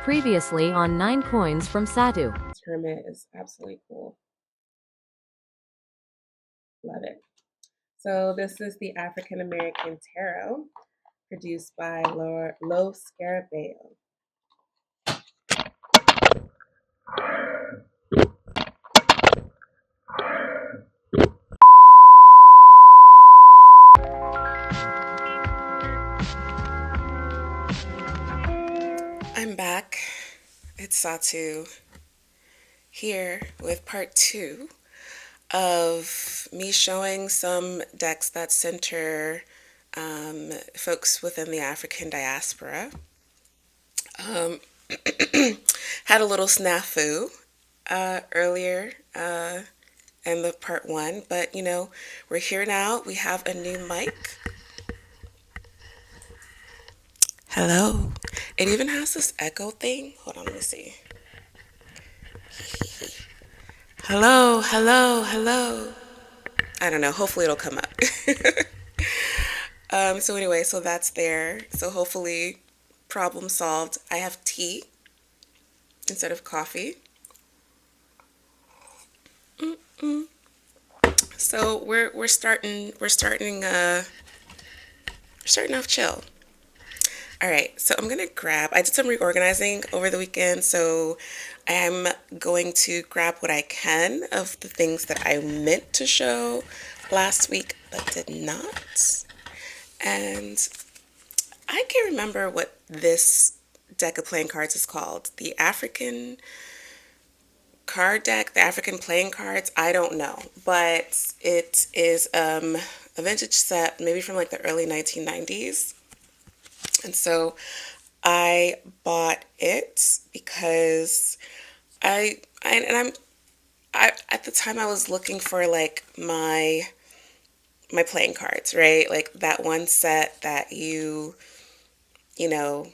Previously on 9 coins from Satu. Hermit is absolutely cool. Love it. So this is the African American Tarot produced by Lo Scarabeo. I'm back. It's Satu here with part 2 of me showing some decks that center folks within the African diaspora. Had a little snafu earlier in the part 1, but we're here now. We have a new mic. Hello. It even has this echo thing. Hold on, let me see. Hello, hello, hello. I don't know. Hopefully it'll come up. So anyway, so that's there. So hopefully problem solved. I have tea instead of coffee. So we're starting off chill. All right, so I'm gonna grab. I did some reorganizing over the weekend, so I'm going to grab what I can of the things that I meant to show last week but did not. And I can't remember what this deck of playing cards is called. The African card deck, the African playing cards. I don't know, but it is a vintage set, maybe from like the early 1990s. And so I bought it because I at the time I was looking for like my playing cards, right? Like that one set that you know,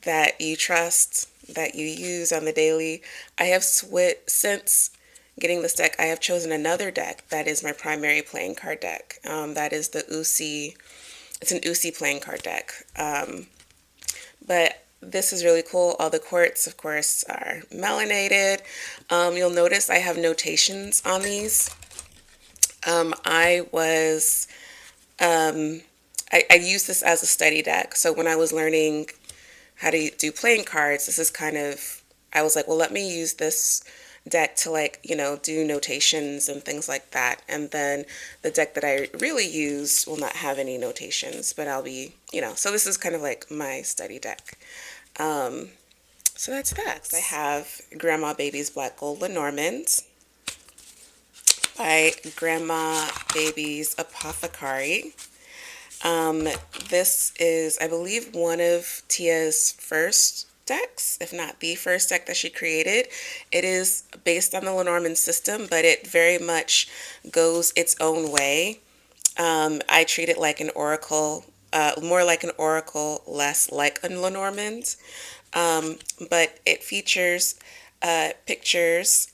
that you trust, that you use on the daily. I have since getting this deck, I have chosen another deck that is my primary playing card deck. That is the Usi. It's an Usi playing card deck. But this is really cool. All the quartz, of course, are melanated. You'll notice I have notations on these. I was, I use this as a study deck. So when I was learning how to do playing cards, this is kind of, I was like, well, let me use this deck to like, do notations and things like that. And then the deck that I really use will not have any notations, but I'll be, so this is kind of like my study deck. So that's that. I have Grandma Baby's Black Gold Lenormand by Grandma Baby's Apothecary. This is, I believe, one of Tia's first decks, if not the first deck that she created. It is based on the Lenormand system, but it very much goes its own way. I treat it like an oracle, more like an oracle, less like a Lenormand. But it features pictures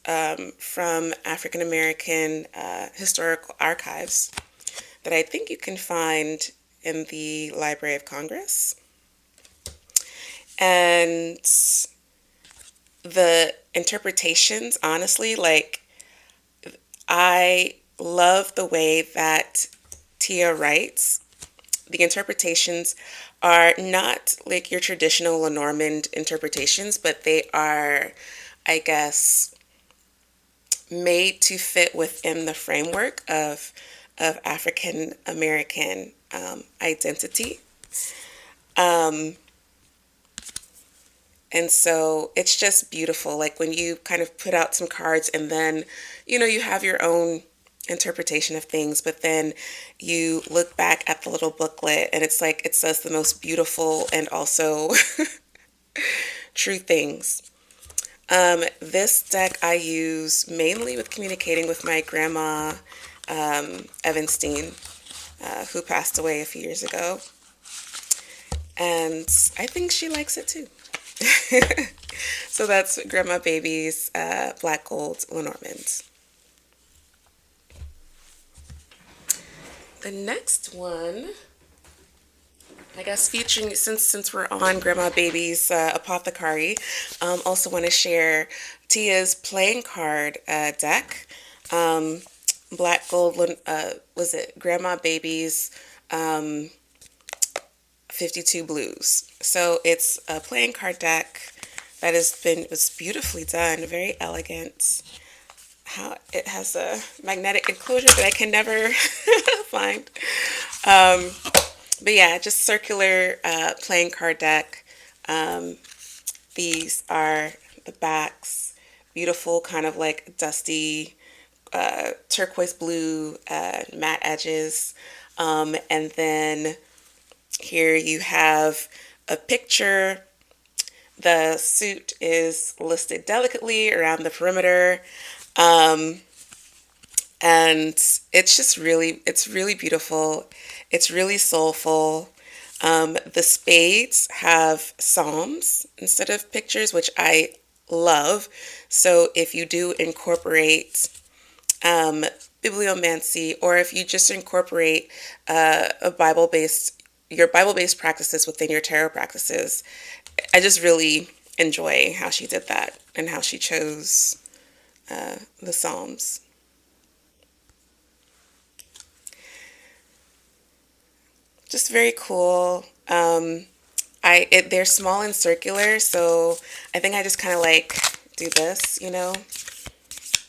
from African American historical archives that I think you can find in the Library of Congress. And the interpretations, honestly, like, I love the way that Tia writes. The interpretations are not like your traditional Lenormand interpretations, but they are, I guess, made to fit within the framework of African American identity. And so it's just beautiful. Like when you kind of put out some cards and then, you have your own interpretation of things, but then you look back at the little booklet and it's like it says the most beautiful and also true things. This deck I use mainly with communicating with my grandma, Evanstein, who passed away a few years ago. And I think she likes it too. So that's Grandma Baby's Black Gold Lenormand. The next one I guess featuring since we're on Grandma Baby's Apothecary, also want to share Tia's playing card deck. Um, Black Gold was it Grandma Baby's um, 52 Blues. So it's a playing card deck that was beautifully done, very elegant. How it has a magnetic enclosure that I can never find. Um, but yeah, just circular playing card deck. Um, these are the backs, beautiful, kind of like dusty turquoise blue matte edges. And then here you have a picture. The suit is listed delicately around the perimeter. Um, and it's really beautiful. It's really soulful. The spades have psalms instead of pictures, which I love. So if you do incorporate um, bibliomancy, or if you just incorporate a your Bible-based practices within your tarot practices, I just really enjoy how she did that and how she chose the psalms. Just very cool. They're small and circular, so I think I just kind of like do this,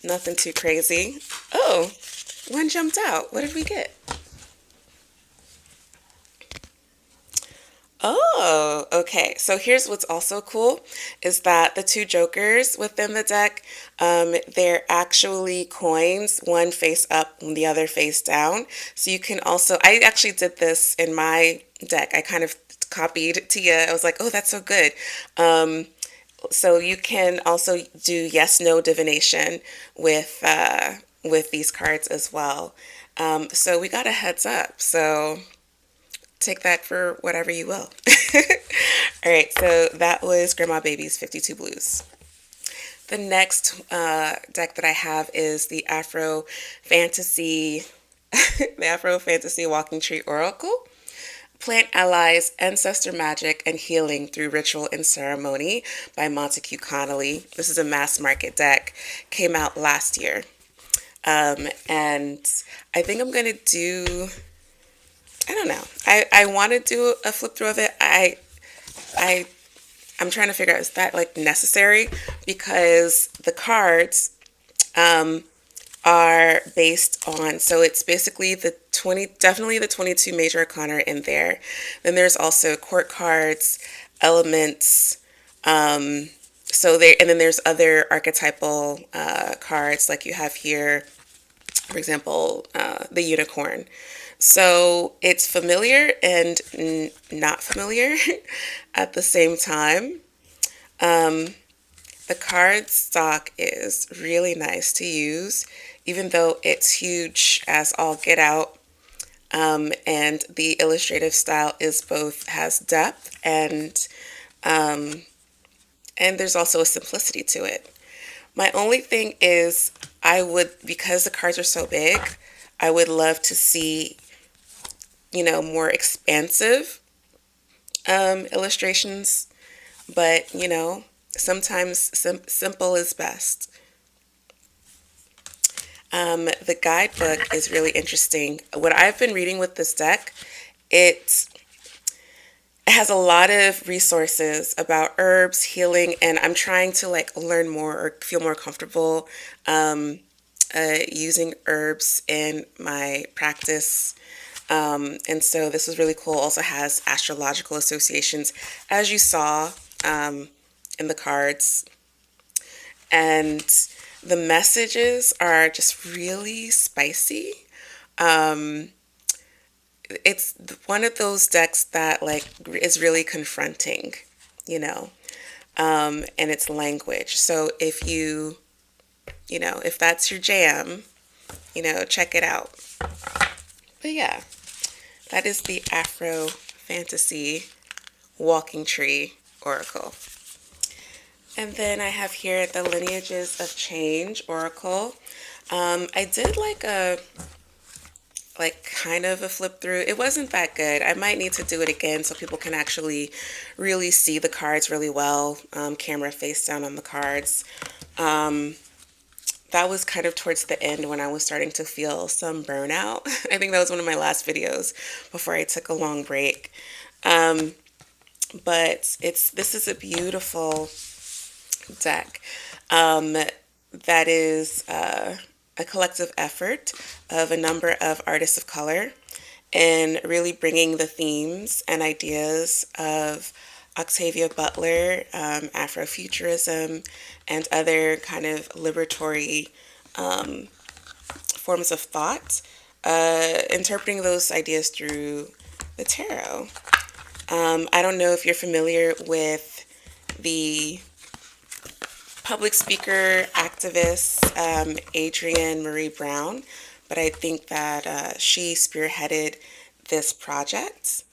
nothing too crazy. Oh, one jumped out. What did we get? Oh, okay. So here's what's also cool is that the two jokers within the deck, they're actually coins, one face up and the other face down. So you can also, I actually did this in my deck. I kind of copied Tia. I was like, oh, that's so good. So you can also do yes, no divination with these cards as well. So we got a heads up. So take that for whatever you will. All right, so that was Grandma Baby's 52 Blues. The next deck that I have is the the Afro Fantasy Walking Tree Oracle. Plant Allies, Ancestor Magic, and Healing Through Ritual and Ceremony by Montague Connolly. This is a mass market deck. Came out last year. And I think I'm going to do, I don't know. I want to do a flip through of it. I I'm trying to figure out, is that like necessary? Because the cards um, are based on, so it's basically definitely the 22 major arcana in there. Then there's also court cards, elements, and then there's other archetypal cards like you have here, for example, the unicorn. So it's familiar and not familiar at the same time. Um, the card stock is really nice to use, even though it's huge as all get out. And the illustrative style is has depth um, and there's also a simplicity to it. My only thing is because the cards are so big, I would love to see, more expansive illustrations, but, sometimes simple is best. The guidebook is really interesting. What I've been reading with this deck, it has a lot of resources about herbs, healing, and I'm trying to like learn more or feel more comfortable using herbs in my practice. And so this was really cool. Also has astrological associations, as you saw in the cards. And the messages are just really spicy. Um, it's one of those decks that like is really confronting, and its language. So if that's your jam, check it out. But yeah, that is the Afro Fantasy Walking Tree Oracle. And then I have here the Lineages of Change Oracle. I did like like kind of a flip through. It wasn't that good. I might need to do it again so people can actually really see the cards really well. Camera face down on the cards. That was kind of towards the end when I was starting to feel some burnout. I think that was one of my last videos before I took a long break. Um, but this is a beautiful deck. That is a collective effort of a number of artists of color and really bringing the themes and ideas of Octavia Butler, Afrofuturism, and other kind of liberatory forms of thought, interpreting those ideas through the tarot. I don't know if you're familiar with the public speaker activist Adrienne Marie Brown, but I think that she spearheaded this project.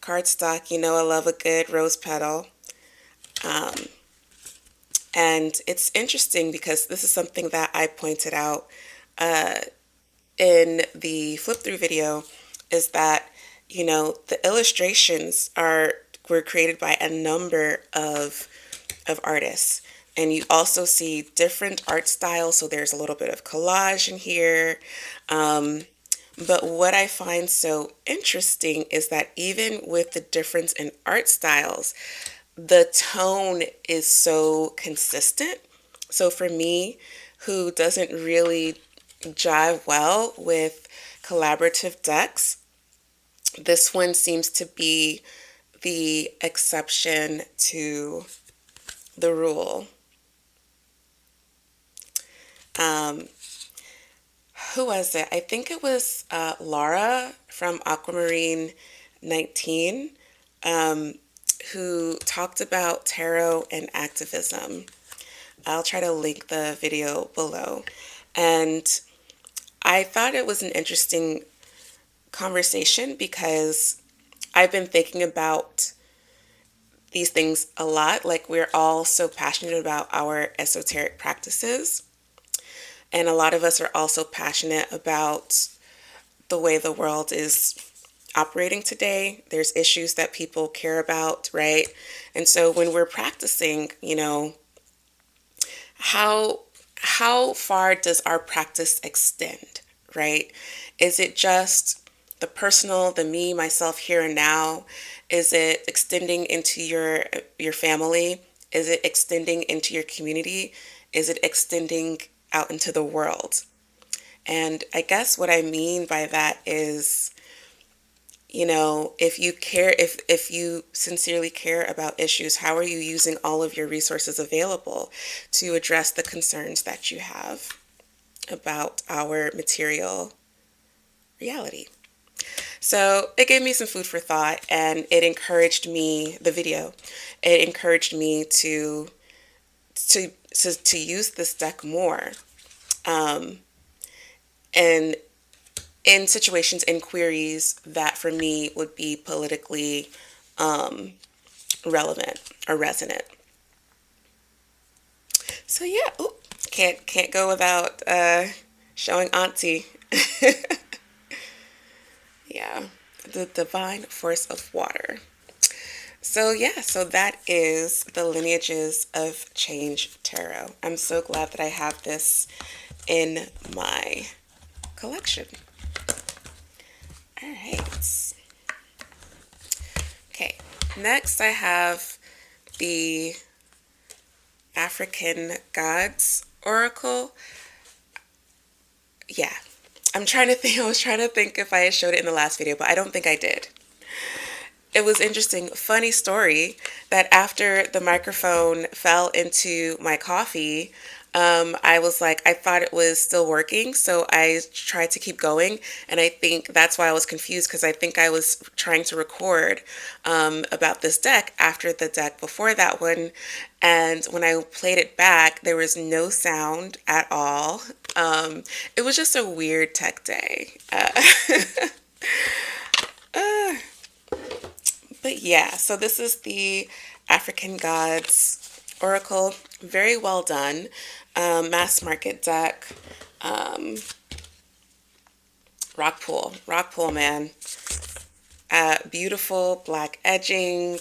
Cardstock, you know I love a good rose petal. Um, and it's interesting because this is something that I pointed out uh, in the flip through video, is that, you know, the illustrations were created by a number of artists. And you also see different art styles. So there's a little bit of collage in here. But what I find so interesting is that even with the difference in art styles, the tone is so consistent. So for me, who doesn't really jive well with collaborative decks, this one seems to be the exception to the rule. Um, who was it? I think it was Laura from Aquamarine 19, um, who talked about tarot and activism. I'll try to link the video below. And I thought it was an interesting conversation because I've been thinking about these things a lot. Like, we're all so passionate about our esoteric practices. And a lot of us are also passionate about the way the world is operating today. There's issues that people care about, right? And so when we're practicing, you know, how far does our practice extend, right? Is it just the personal, the me, myself, here and now? Is it extending into your family? Is it extending into your community? Is it extending out into the world? And I guess what I mean by that is, you know, if you care, if you sincerely care about issues, how are you using all of your resources available to address the concerns that you have about our material reality? So it gave me some food for thought, and it encouraged me, the video, it encouraged me to use this deck more. And in situations, in queries that for me would be politically relevant or resonant. So yeah, ooh, can't go without showing Auntie. Yeah, the divine force of water. So yeah, so that is the Lineages of Change Tarot. I'm so glad that I have this in my collection. All right. Okay, next I have the African Gods Oracle. Yeah, I'm trying to think. I was trying to think if I had showed it in the last video, but I don't think I did. It was interesting, funny story, that after the microphone fell into my coffee, I was like, I thought it was still working, so I tried to keep going, and I think that's why I was confused, because I think I was trying to record about this deck after the deck before that one, and when I played it back, there was no sound at all. It was just a weird tech day. Uh, But yeah, so this is the African Gods Oracle. Very well done. Mass market deck. Um, Rock pool, man. Beautiful black edging.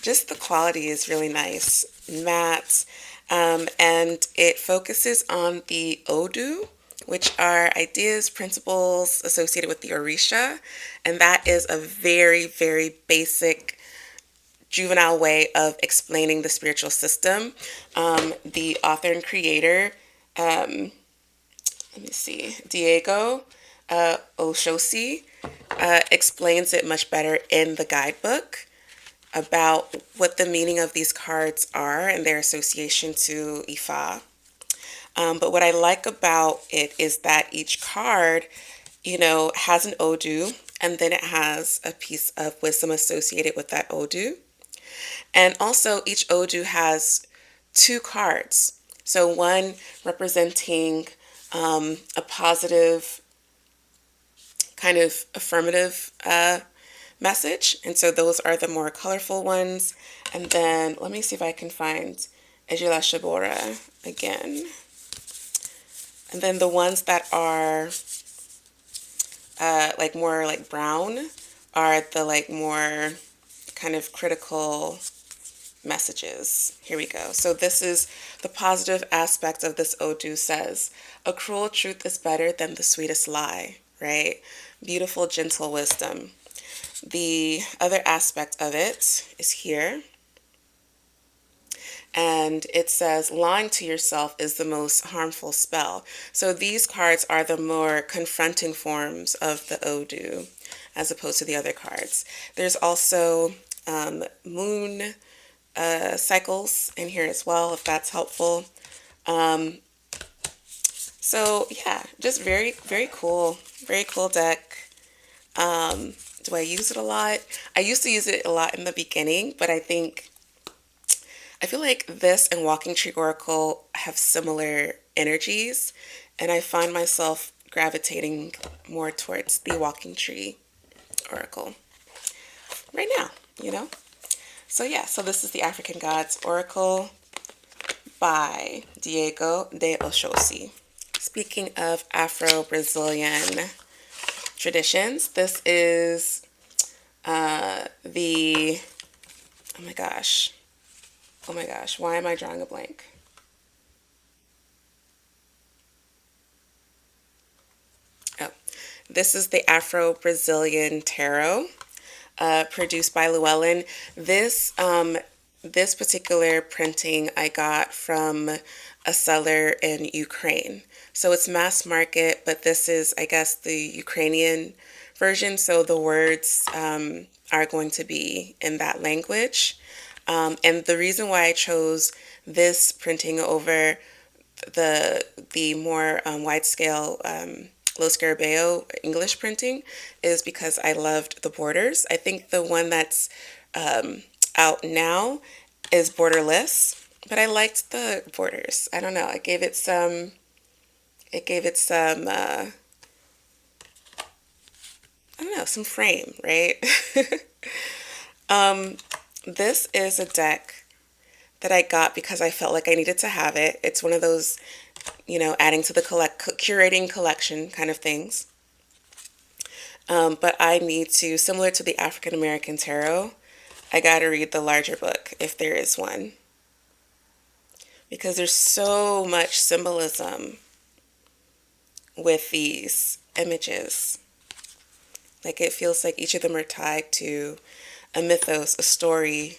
Just the quality is really nice, matte, and it focuses on the Odu, which are ideas, principles associated with the Orisha, and that is a very, very basic juvenile way of explaining the spiritual system. The author and creator, let me see, Diego Oshosi, explains it much better in the guidebook about what the meaning of these cards are and their association to Ifa. But what I like about it is that each card, has an Odu, and then it has a piece of wisdom associated with that Odu. And also, each Odu has two cards. So one representing a positive, kind of affirmative message. And so those are the more colorful ones. And then let me see if I can find Ejila Shabora again. And then the ones that are like more like brown are the like more kind of critical messages. Here we go. So this is the positive aspect of this Odu says, a cruel truth is better than the sweetest lie, right? Beautiful, gentle wisdom. The other aspect of it is here. And it says, lying to yourself is the most harmful spell. So these cards are the more confronting forms of the Odu as opposed to the other cards. There's also moon cycles in here as well, if that's helpful. So yeah, just very, very cool deck. Do I use it a lot? I used to use it a lot in the beginning, but I feel like this and Walking Tree Oracle have similar energies, and I find myself gravitating more towards the Walking Tree Oracle right now. So yeah, so this is the African Gods Oracle by Diego de Oshosi. Speaking of Afro-Brazilian traditions, this is oh my gosh, why am I drawing a blank? Oh, this is the Afro-Brazilian Tarot, produced by Llewellyn. This particular printing I got from a seller in Ukraine. So it's mass market, but this is, I guess, the Ukrainian version. So the words are going to be in that language. And the reason why I chose this printing over the more wide scale Lo Scarabeo English printing is because I loved the borders. I think the one that's out now is borderless, but I liked the borders. I don't know. It gave it some I don't know, some frame, right? This is a deck that I got because I felt like I needed to have it. It's one of those, adding to the curating collection kind of things. But I need to, similar to the African American Tarot, I got to read the larger book if there is one. Because there's so much symbolism with these images. Like it feels like each of them are tied to a mythos, a story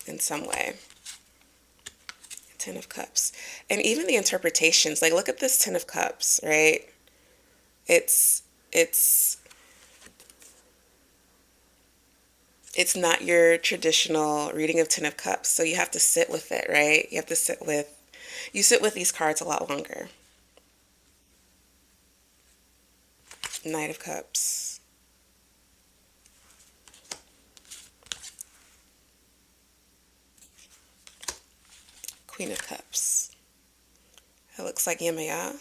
in some way. Ten of Cups. And even the interpretations, like look at this Ten of Cups, right? It's not your traditional reading of Ten of Cups. So you have to sit with it, right? You sit with these cards a lot longer. Knight of Cups. Queen of Cups. It looks like Yemaya.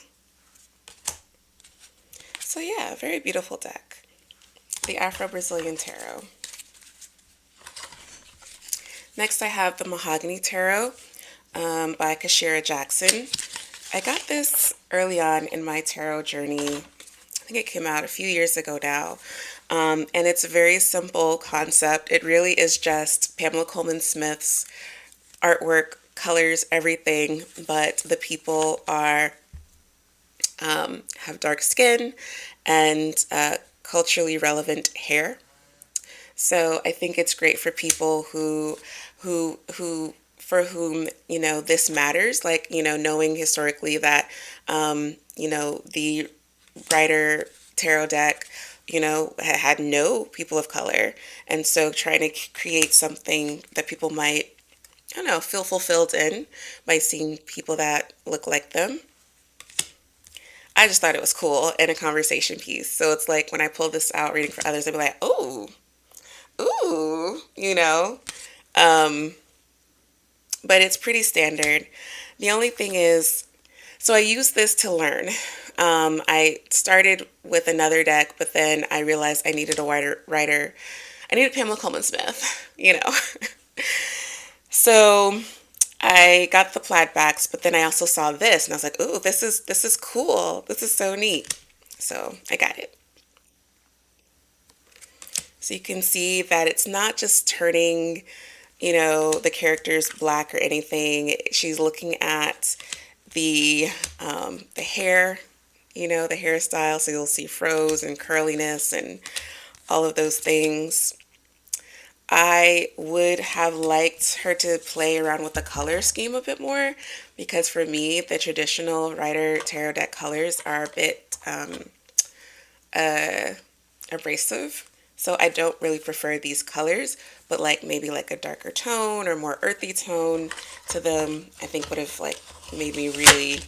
So yeah, very beautiful deck. The Afro-Brazilian Tarot. Next I have the Mahogany Tarot by Kashira Jackson. I got this early on in my tarot journey. I think it came out a few years ago now. And it's a very simple concept. It really is just Pamela Coleman Smith's artwork, colors, everything, but the people are have dark skin and culturally relevant hair. So I think it's great for people who for whom, this matters, like, knowing historically that, the Rider tarot deck, had no people of color. And so trying to create something that people might, I don't know, feel fulfilled in by seeing people that look like them. I just thought it was cool and a conversation piece. So it's like when I pull this out reading for others, I'd be like, oh, ooh, Um, but it's pretty standard. The only thing is, so I use this to learn. I started with another deck, but then I realized I needed a writer. I needed Pamela Coleman Smith. So I got the plaid backs, but then I also saw this, and I was like, "Ooh, this is cool. This is so neat." So I got it. So you can see that it's not just turning, the characters black or anything. She's looking at the hair, the hairstyle. So you'll see froze and curliness and all of those things. I would have liked her to play around with the color scheme a bit more because for me, the traditional Rider Tarot deck colors are a bit uh, abrasive. So I don't really prefer these colors, but like maybe like a darker tone or more earthy tone to them, I think would have like made me really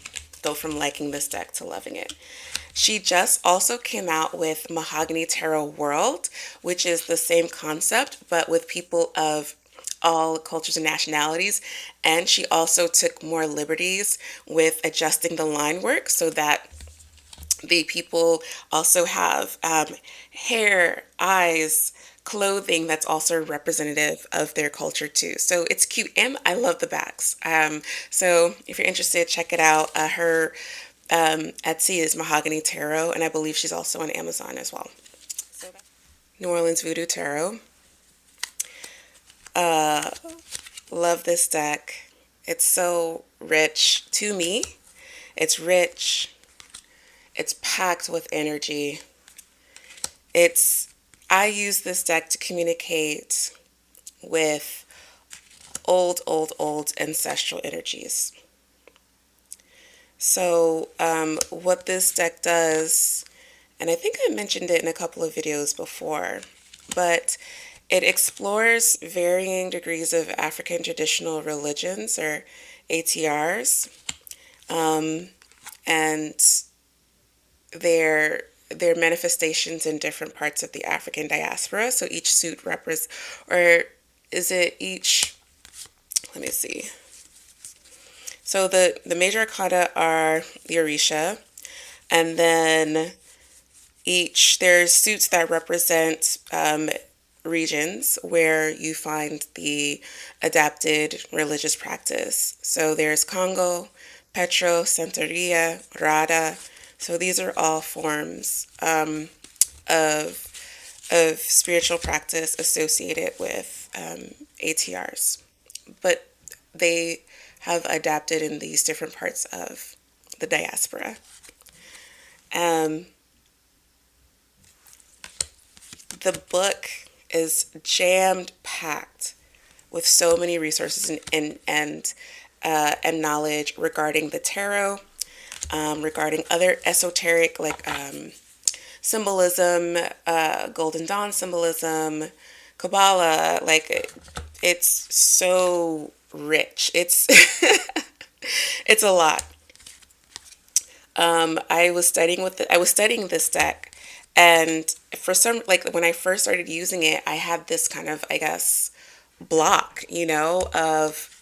go from liking this deck to loving it. She just also came out with Mahogany Tarot World, which is the same concept, but with people of all cultures and nationalities. And she also took more liberties with adjusting the line work so that the people also have hair, eyes, clothing that's also representative of their culture too. So it's cute, and I love the backs. So if you're interested, check it out. Her Etsy is Mahogany Tarot, and I believe she's also on Amazon as well. New Orleans Voodoo Tarot. Uh, Love this deck. It's so rich to me. It's rich. It's packed with energy. I use this deck to communicate with old ancestral energies. So, what this deck does, and I think I mentioned it in a couple of videos before, but it explores varying degrees of African traditional religions or ATRs, and their manifestations in different parts of the African diaspora. So each suit represents, or is it each? Let me see. So the major arcana are the Orisha, and then there's suits that represent regions where you find the adapted religious practice. So there's Congo, Petro, Santeria, Rada. So these are all forms of spiritual practice associated with ATRs, but they have adapted in these different parts of the diaspora. Um, the book is jammed packed with so many resources and knowledge regarding the tarot, regarding other esoteric like symbolism, Golden Dawn symbolism, Kabbalah. Like it's so rich. It's it's a lot. I was studying this deck, and for some, like when I first started using it, I had this kind of, I guess, block, of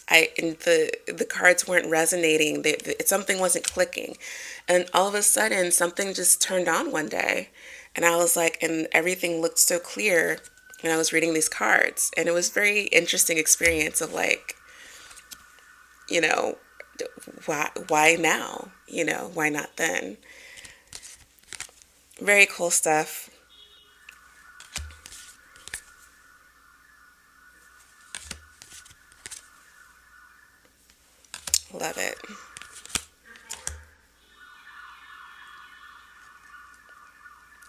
and the cards weren't resonating. Something wasn't clicking, and all of a sudden, something just turned on one day, and I was like, and everything looked so clear when I was reading these cards, and it was very interesting experience of like, you know, why now? You know, why not then? Very cool stuff. Love it.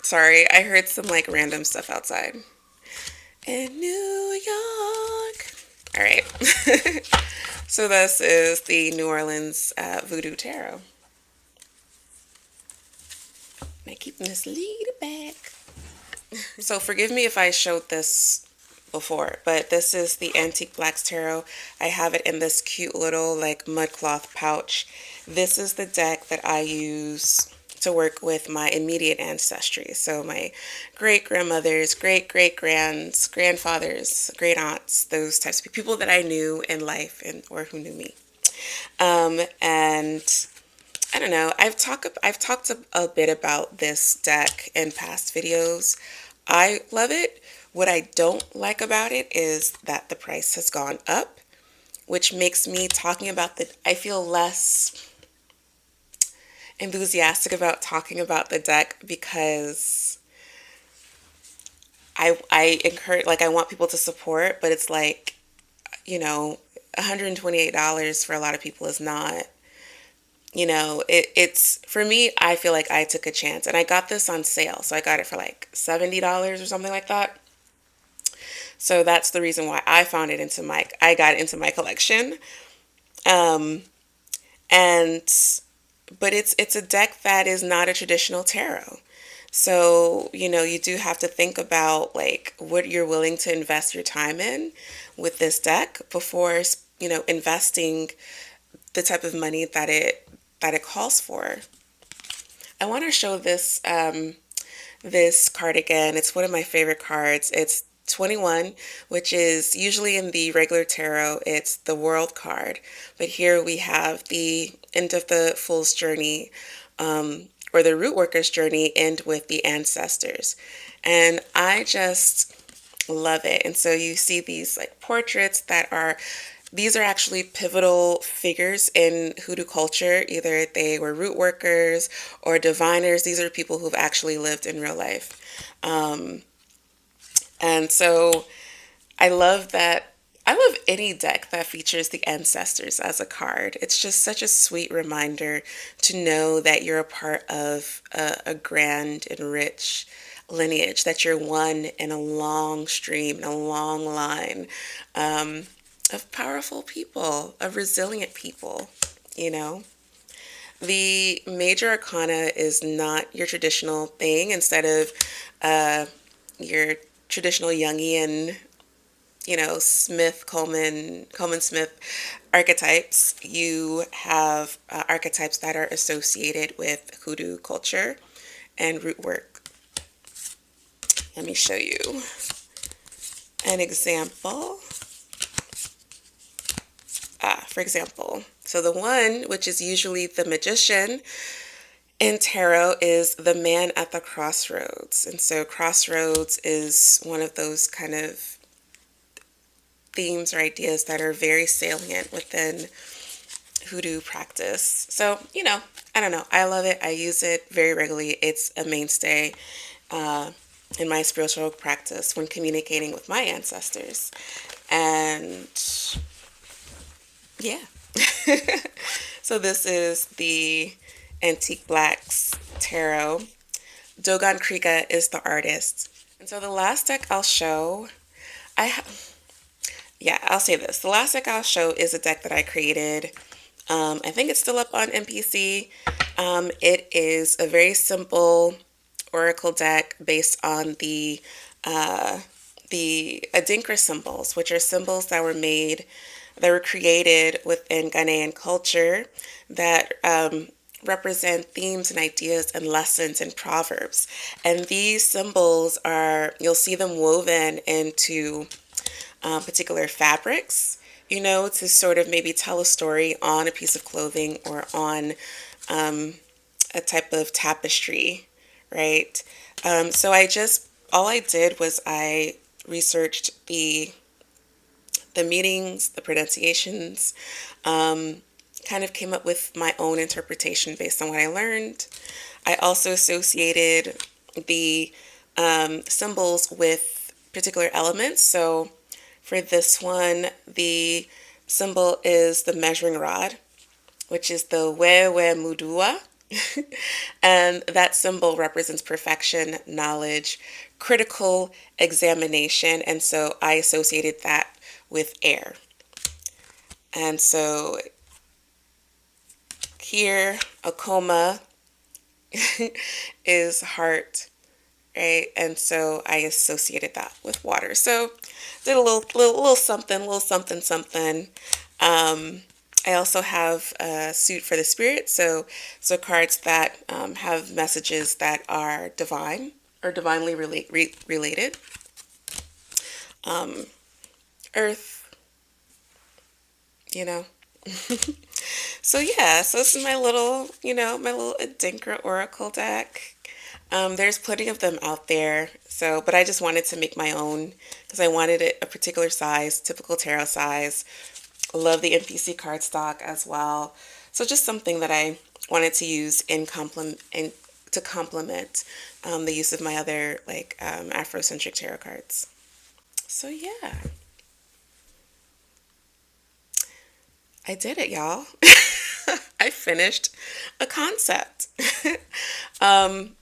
Sorry, I heard some like random stuff outside. In New York. All right. So this is the New Orleans Voodoo Tarot. Am I keeping this lead back? So forgive me if I showed this before, but this is the Antique Blacks Tarot. I have it in this cute little like mud cloth pouch. This is the deck that I use to work with my immediate ancestry. So my great grandmothers, great great grandfathers, great aunts, those types of people that I knew in life and or who knew me. And I don't know. I've talked a bit about this deck in past videos. I love it. What I don't like about it is that the price has gone up, which makes me talking about I feel less enthusiastic about talking about the deck because I encourage, like, I want people to support, but it's like, you know, $128 for a lot of people is not, you know, it's for me, I feel like I took a chance and I got this on sale. So I got it for like $70 or something like that. So that's the reason why I got it into my collection. Um, and but it's a deck that is not a traditional tarot. So, you know, you do have to think about like what you're willing to invest your time in with this deck before, you know, investing the type of money that it calls for. I want to show this card again. It's one of my favorite cards. It's 21, which is usually in the regular tarot, it's the World card. But here we have the end of the Fool's journey, or the Root Worker's journey, end with the ancestors. And I just love it. And so you see these like portraits these are actually pivotal figures in Hoodoo culture. Either they were root workers or diviners. These are people who've actually lived in real life. And so I love that. I love any deck that features the ancestors as a card. It's just such a sweet reminder to know that you're a part of a grand and rich lineage, that you're one in a long stream, in a long line of powerful people, of resilient people, you know. The major arcana is not your traditional thing. Instead of your traditional Jungian, you know, Coleman Smith archetypes, you have archetypes that are associated with Hoodoo culture and root work. Let me show you an example. For example, so the one, which is usually the magician in tarot, is the man at the crossroads. And so crossroads is one of those kind of themes or ideas that are very salient within Hoodoo practice. So, you know, I don't know. I love it. I use it very regularly. It's a mainstay in my spiritual practice when communicating with my ancestors. And yeah. So this is the Antique Blacks Tarot. Dogon Krika is the artist. And so the last deck I'll show, I'll say this. The last deck I'll show is a deck that I created. I think it's still up on MPC. It is a very simple oracle deck based on the Adinkra symbols, which are symbols that were created within Ghanaian culture that represent themes and ideas and lessons and proverbs. And these symbols you'll see them woven into particular fabrics, you know, to sort of maybe tell a story on a piece of clothing or on a type of tapestry, right? So all I did was I researched the meanings, the pronunciations, kind of came up with my own interpretation based on what I learned. I also associated the symbols with particular elements. So for this one, the symbol is the measuring rod, which is the Wewe Mudua. And that symbol represents perfection, knowledge, critical examination. And so I associated that with air. And so here, Akoma is heart, right? And so I associated that with water. So did a little something, something. I also have a suit for the spirit, so cards that have messages that are divine or divinely related. Earth, you know. So yeah, so this is my little, my little Adinkra Oracle deck. There's plenty of them out there, so but I just wanted to make my own because I wanted it a particular size, typical tarot size. Love the MPC cardstock as well. So just something that I wanted to use in to complement the use of my other Afrocentric tarot cards. So yeah, I did it, y'all. I finished a concept. um,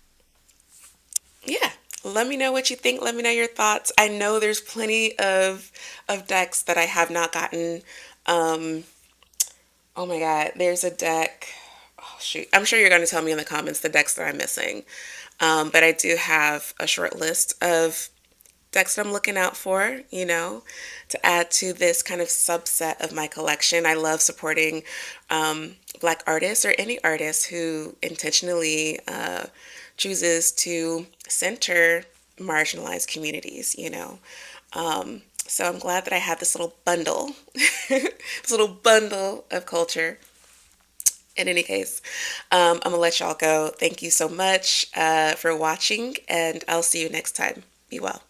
yeah. Let me know what you think. Let me know your thoughts. I know there's plenty of decks that I have not gotten. Um, oh my God, there's a deck. Oh shoot, I'm sure you're going to tell me in the comments the decks that I'm missing. But I do have a short list of decks that I'm looking out for, to add to this kind of subset of my collection. I love supporting Black artists or any artist who intentionally chooses to center marginalized communities. So I'm glad that I have this little bundle, this little bundle of culture. In any case, I'm going to let y'all go. Thank you so much for watching, and I'll see you next time. Be well.